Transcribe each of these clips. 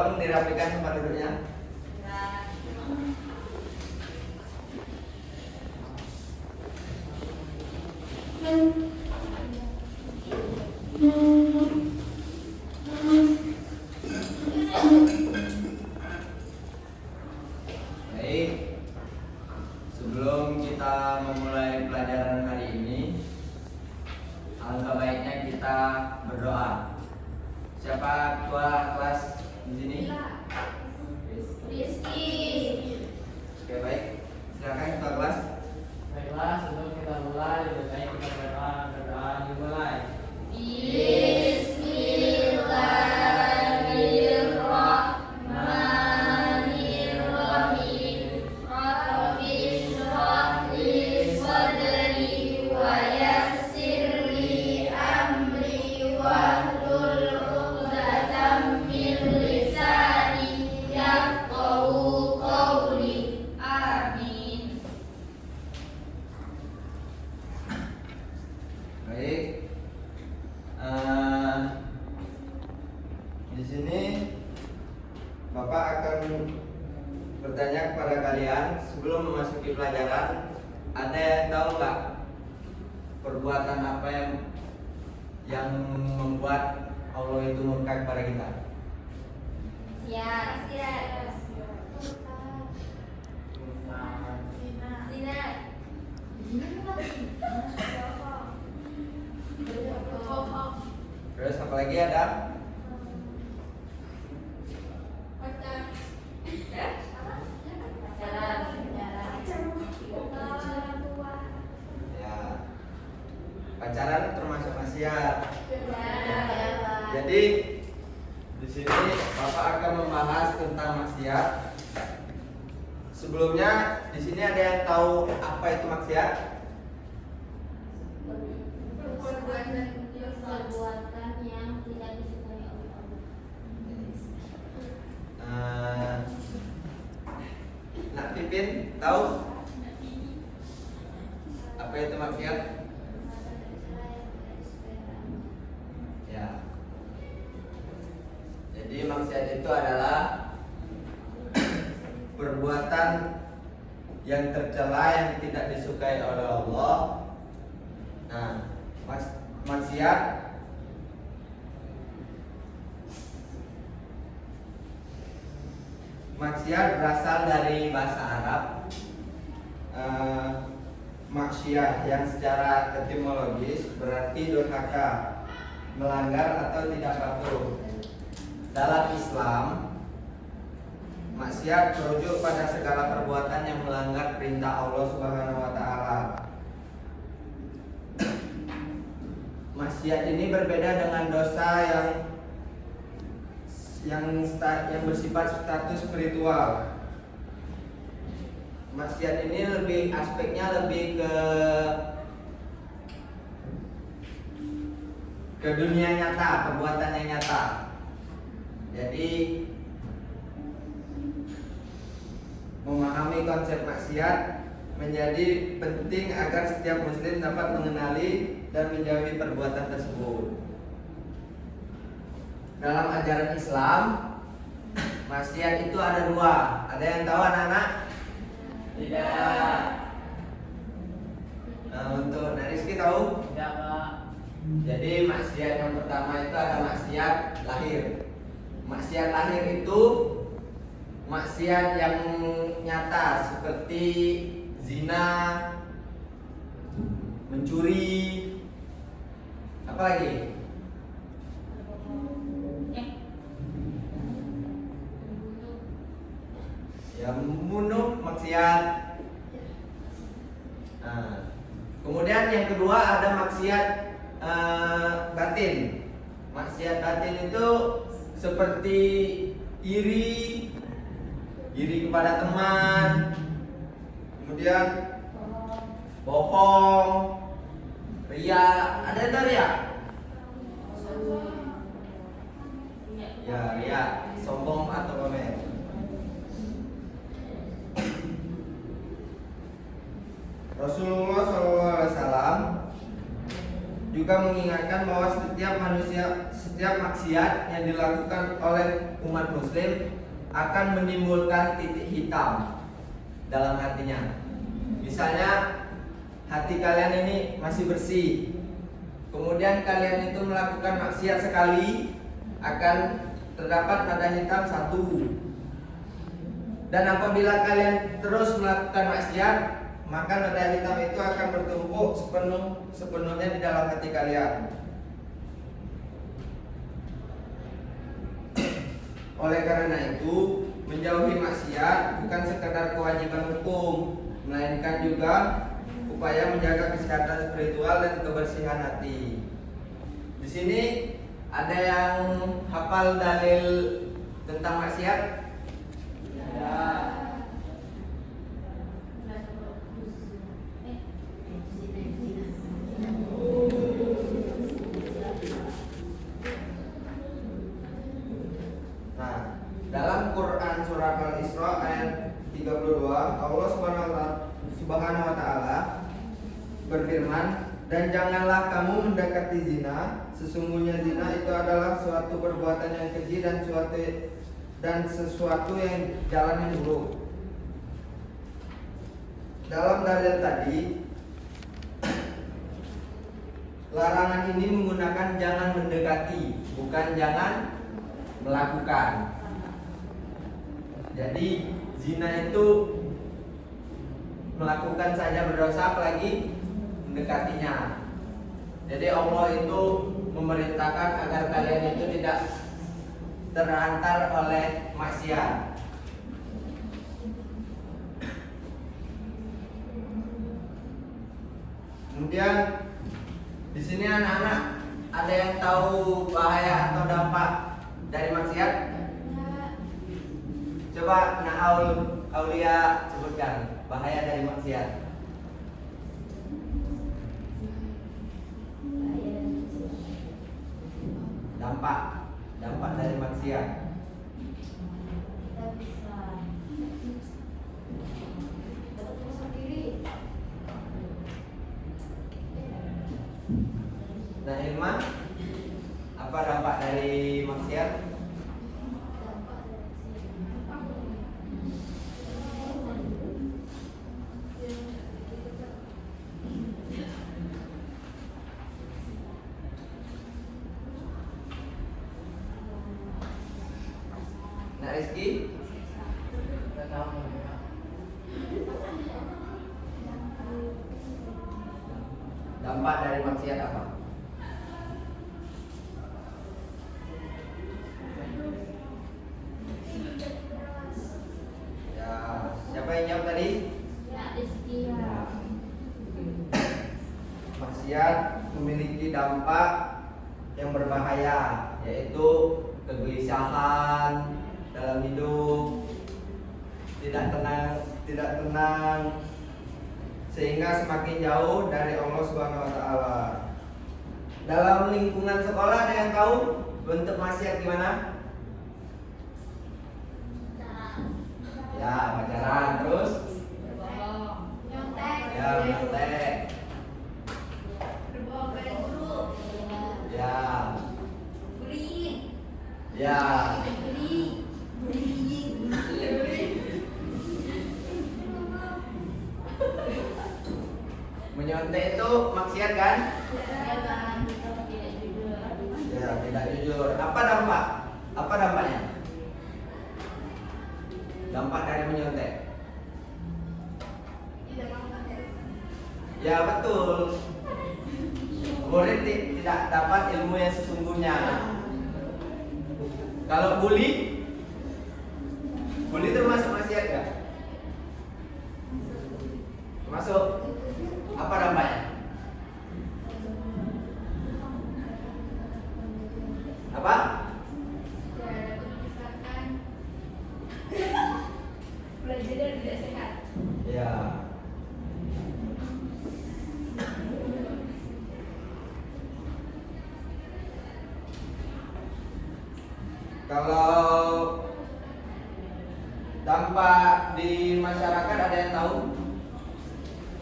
Tolong dirapikan tempat duduknya. Baik, sebelum kita memulai pelajaran hari ini, alangkah baiknya kita berdoa. Siapa ketua kelas di sini? Rizky. Oke, baik. Silakan ketua kelas. Baiklah, sebelum kita mulai, lebih baik kita berdoa dimulai. Bismillahirrahmanirrahim. Rabbi shrah li sadri wa yassir li amri wahlul 'uqdatam min lisani yafqahu qawli. Amin. Baik. Di sini Bapak akan bertanya kepada kalian sebelum memasuki pelajaran. Ada yang tahu nggak perbuatan apa yang membuat Allah itu murka kepada kita? Ya. Terus apa lagi ada? Ya, pacaran termasuk maksiat. Jadi di sini Bapak akan membahas tentang maksiat. Sebelumnya di sini ada yang tahu apa itu maksiat? Perbuatan yang tidak disukai oleh Allah. Nak Pipin tahu apa itu maksiat? Ya. Jadi maksiat itu adalah perbuatan yang tercela yang tidak disukai oleh Allah. Nah, maksiat berasal dari bahasa Arab maksiat yang secara etimologis berarti durhaka, melanggar atau tidak patuh. Dalam Islam, maksiat merujuk pada segala perbuatan yang melanggar perintah Allah Subhanahu wa taala. Maksiat ini berbeda dengan dosa yang bersifat status spiritual. Maksiat ini aspeknya lebih ke dunia nyata, perbuatan yang nyata. Jadi memahami konsep maksiat menjadi penting agar setiap muslim dapat mengenali dan menjauhi perbuatan tersebut. Dalam ajaran Islam, maksiat itu ada dua. Ada yang tahu anak-anak? Tidak. Nah, untuk Nak Rizky tahu? Tidak, Pak. Jadi maksiat yang pertama itu ada maksiat lahir. Maksiat lahir itu maksiat yang nyata seperti zina, mencuri, apa lagi? Ya, membunuh maksiat. Nah, kemudian yang kedua ada maksiat batin. Maksiat batin itu seperti iri kepada teman, kemudian bohong, ria. Ada yang tahu ria? Ya, ria, sombong atau pamer. Rasulullah SAW juga mengingatkan bahwa setiap maksiat yang dilakukan oleh umat muslim akan menimbulkan titik hitam dalam hatinya. Misalnya hati kalian ini masih bersih, kemudian kalian itu melakukan maksiat sekali, akan terdapat noda hitam 1. Dan apabila kalian terus melakukan maksiat, maka noda hitam itu akan bertumpuk sepenuhnya di dalam hati kalian. Oleh karena itu, menjauhi maksiat bukan sekedar kewajiban hukum, melainkan juga upaya menjaga kesehatan spiritual dan kebersihan hati. Di sini ada yang hafal dalil tentang maksiat? Nah, dalam Quran surat Al-Isra ayat 32, Allah Subhanahu wa taala berfirman, "Dan janganlah kamu mendekati zina, sesungguhnya zina itu adalah suatu perbuatan yang keji dan sesuatu yang jalan yang buruk." Dalam dalil tadi, larangan ini menggunakan jangan mendekati, bukan jangan melakukan. Jadi zina itu melakukan saja berdosa, apalagi mendekatinya. Jadi Allah itu memerintahkan agar kalian itu tidak terlantar oleh maksiat. Kemudian di sini anak-anak ada yang tahu bahaya atau dampak dari maksiat? Coba Aulia sebutkan bahaya dari maksiat. Dampak dari maksiat. Kita bisa betul sendiri. Nah, Ilman, apa dampak dari maksiat? Nah, Rizky, dampak dari maksiat apa? Ya, siapa yang jawab tadi? Ya, Rizky. Maksiat memiliki dampak yang berbahaya, yaitu kegelisahan dalam hidup, tidak tenang, sehingga semakin jauh dari Allah Subhanahu wa taala. Dalam lingkungan sekolah ada yang tahu bentuk maksiat gimana? Ya, pacaran, terus Nyontek. ya mentek. Berbohong pada guru. Ya. Bullying. Ya. Menyontek itu maksiat kan? Ya, tidak jujur. Apa dampaknya? Dampak dari menyontek. Ya, betul. Murid tidak dapat ilmu yang sesungguhnya. Kalau bully termasuk maksiat nggak? Masuk. Apa dampaknya? Apa? Belajar tidak sehat. Ya. Kalau dampak di masyarakat ada yang tahu?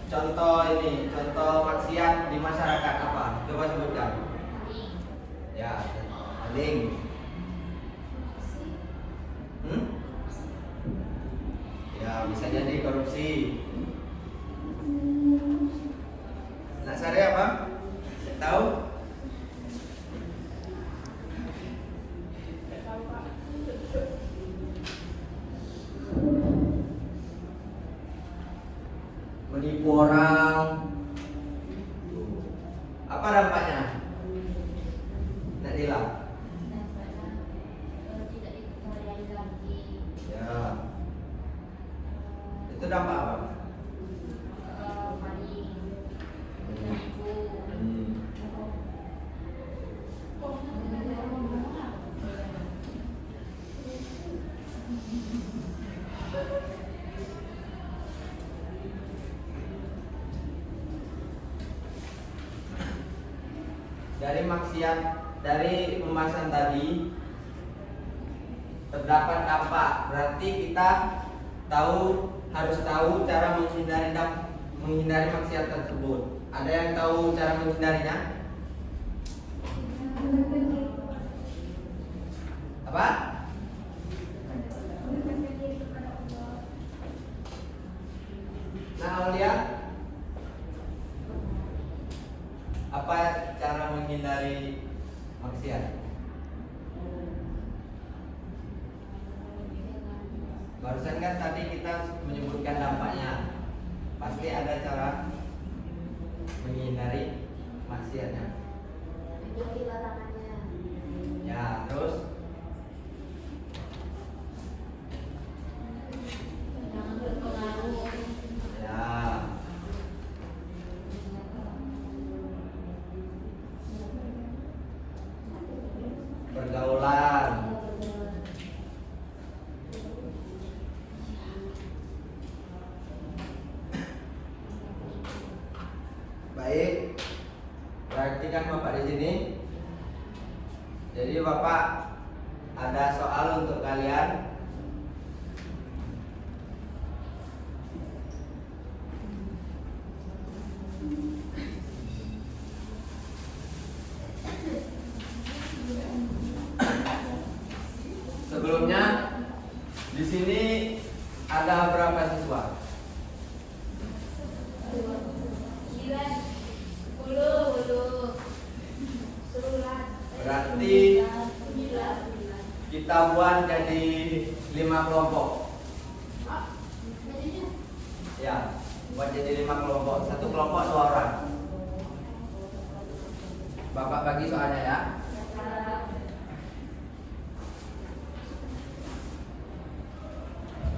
Contoh maksiat di masyarakat apa? Coba sebutkan. Maling. Ya, maling. Hmm? Ya, bisa jadi korupsi. Nak Sari apa? Tahu? Menipu orang. Apa dampaknya? Nak Dila? Tidak dikembalikan lagi. Ya. Itu dampak apa? Maling. Menipu. Hmm. Dari maksiat, dari pembahasan tadi terdapat dampak. Berarti kita harus tahu cara menghindari maksiat tersebut. Ada yang tahu cara menghindarinya? Apa? Nah, Aulia, apa cara menghindari maksiat? Barusan kan tadi kita menyebutkan dampaknya. Pasti ada cara menghindari maksiatnya. Ikuti larangannya. Ya, terus Jangan berpengaruh. ya, pergaulan. Baik, perhatikan Bapak di sini. Jadi Bapak ada soal untuk kalian. Sebelumnya di sini ada berapa siswa? 10. Berarti kita buat jadi 5 kelompok. Ya, buat jadi 5 kelompok. Satu kelompok 2 orang. Bapak bagi soalnya ya.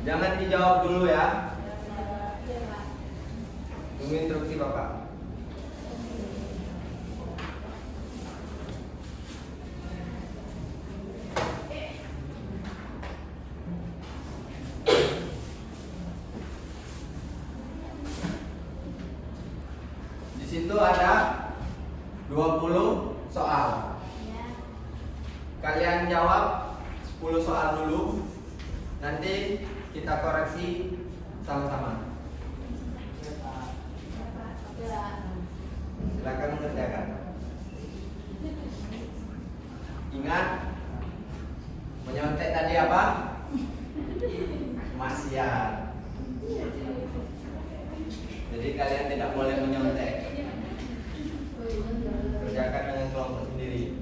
Jangan dijawab dulu ya. Tunggu instruksi Bapak. Di situ ada 20 soal. Kalian jawab 10 soal dulu. Nanti kita koreksi sama-sama. Silakan mengerjakan. Ingat, menyontek tadi apa? Maksiat. Jadi kalian tidak boleh menyontek. Kerjakan dengan kelompok sendiri.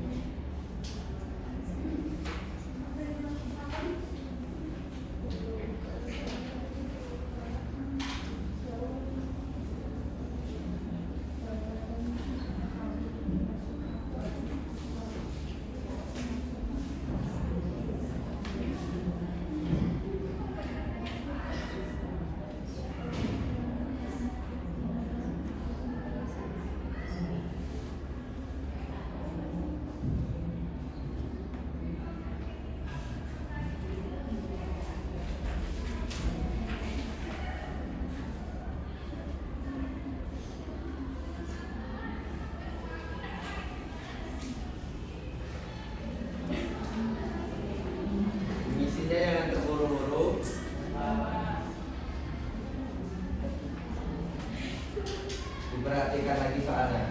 Isinya jangan terburu-buru. Diperhatikan lagi soalnya.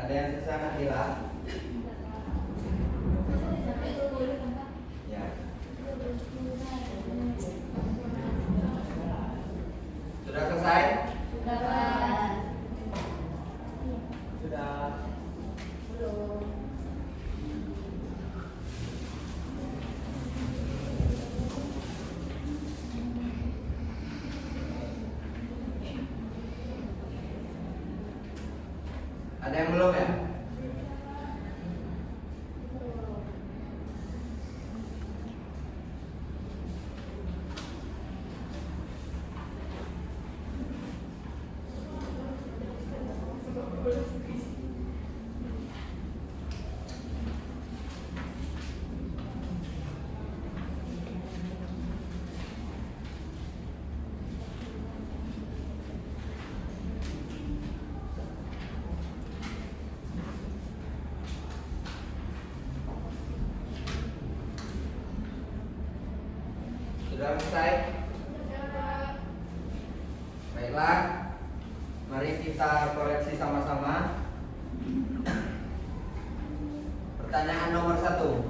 Ada yang susah nak bilang? Sampai 10 kan Pak? Ya. Sudah selesai? Sudah Pak. Sudah. Belum. Ada yang belum ya? Sudah selesai? Baiklah, mari kita koreksi sama-sama. Pertanyaan nomor 1.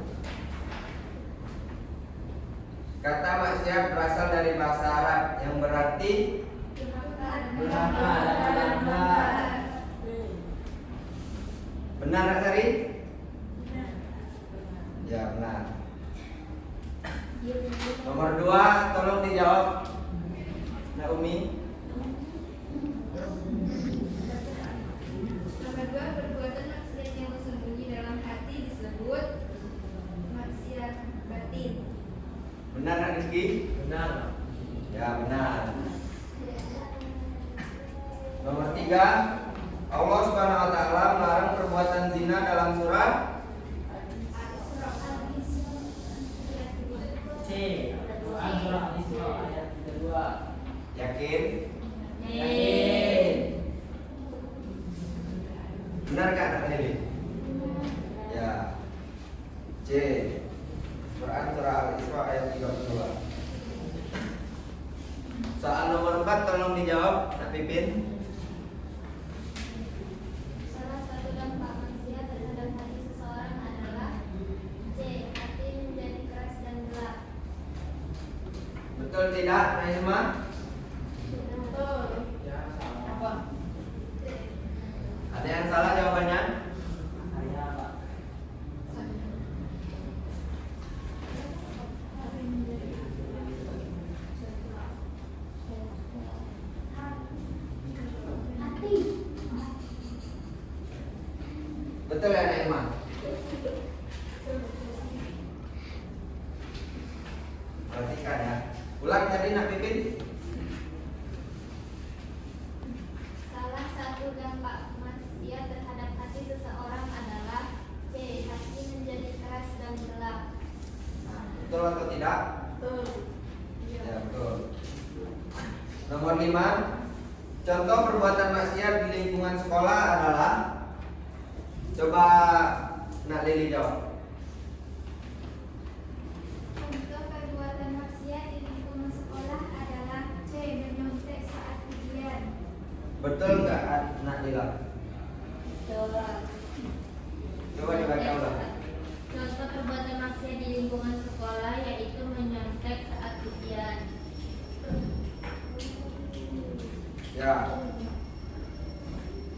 Kata maksiat berasal dari bahasa Arab yang berarti Berapa dan benar. benar, Kak Sari? Ya, benar. Nomor 2, tolong dijawab, Naomi. Nomor 2, perbuatan maksiat yang tersembunyi dalam hati disebut maksiat batin. Benar, Kak Rizky? Benar. Ya, benar. Nomor 3, Allah Subhanahu wa taala melarang perbuatan zina dalam surah C. Al-Quran surah Al-Isra ayat 32. Yakin? Yakin. Benar Kak Kak Lili? Ya. C. Quran surah Al-Isra ayat 32. Soal nomor 4 tolong dijawab, Kak Pipin. Salah satu dampak maksiat terhadap hati seseorang adalah C. Hati menjadi keras dan gelap. Betul tidak, Naima? Betul. Ya, salah. Apa? Ada yang salah jawabannya? Saya, Pak. Hati. Betul ya, Naima? Perhatikan ya. Ulang tadi, Nak Pipin. Salah satu dampak maksiat terhadap hati seseorang adalah C. Hati menjadi keras dan gelap. Nah, betul atau tidak? Betul. Ya, betul. Nomor 5, contoh perbuatan maksiat di lingkungan sekolah adalah, coba Nak Lili jawab. Contoh perbuatan maksiat di lingkungan sekolah adalah C. Menyontek saat ujian. Betul nggak, Nak Lila? Coba. Coba dibaca ulang. Contoh perbuatan maksiat di lingkungan sekolah yaitu menyontek saat ujian. Ya.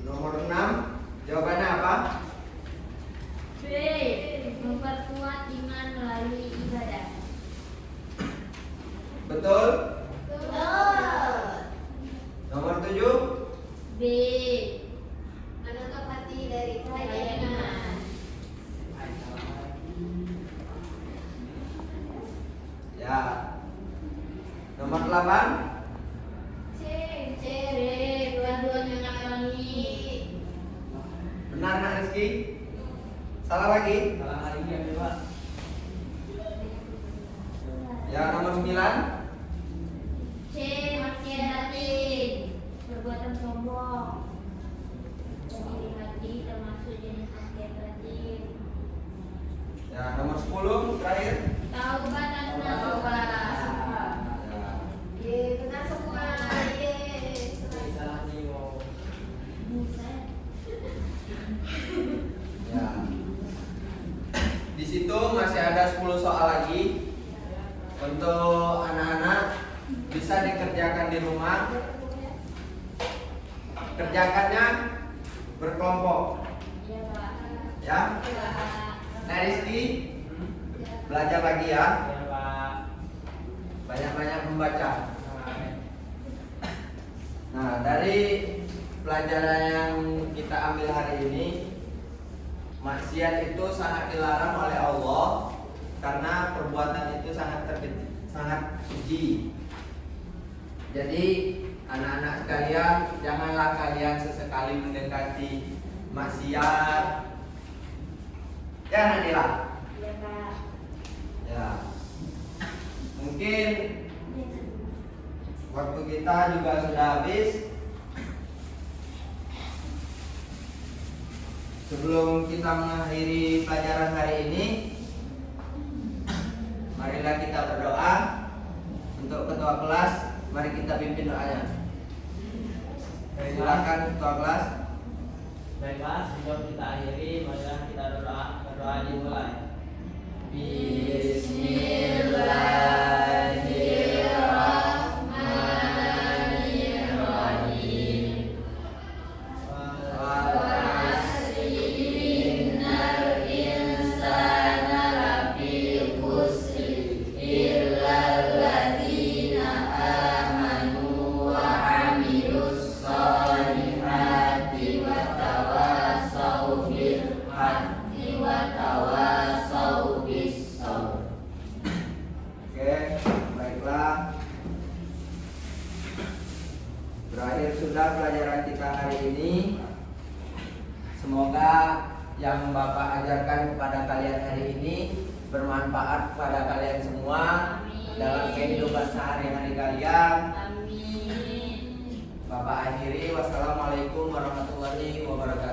Nomor 6, jawabannya apa? B. Memperkuat iman melalui ibadah. Betul? Betul. Nomor 7, B. Menutup hati dari khayalan. ya. Nomor 8, C. C. Dua-dua minyak wangi. benar Nak Rizky? Salah lagi? Salah lagi ya, Pak. Ya, nomor 9, C. Maksiat batin. Perbuatan sombong. Iri hati termasuk jenis maksiat batin. ya. Nomor 10, terakhir. Taubat dan nasuha. Ya. Ye, benar semua. Ye. Salah nih, wow. Buset. bisa dikerjakan di rumah. Kerjakannya berkelompok. Iya, Pak. Ya. Iya, Pak. Nah, Rizky, belajar lagi ya. Ya Pak. Banyak-banyak membaca. Nah, Nah, dari pelajaran yang kita ambil hari ini, maksiat itu sangat dilarang oleh Allah karena perbuatan itu sangat keji. Jadi anak-anak sekalian, janganlah kalian sesekali mendekati maksiat. Ya Nadila. Iya, Pak. Ya. Mungkin waktu kita juga sudah habis. Sebelum kita mengakhiri pelajaran hari ini, marilah kita berdoa. Untuk ketua kelas, mari kita pimpin doanya. Silakan ketua kelas. baiklah, sebelum kita akhiri, marilah kita berdoa dimulai. Bismillahirrahmanirrahim. Innal insana lafi khusr illal ladzina amanu wa 'amilus shalihati wa tawassaw bil haqqi wa tawassaw bis sabr. Oke, baiklah. Berakhir sudah pelajaran kita hari ini. Semoga yang Bapak ajarkan kepada kalian hari ini bermanfaat kepada kalian semua dalam kehidupan sehari-hari kalian. Amin. Bapak akhiri, wassalamualaikum warahmatullahi wabarakatuh.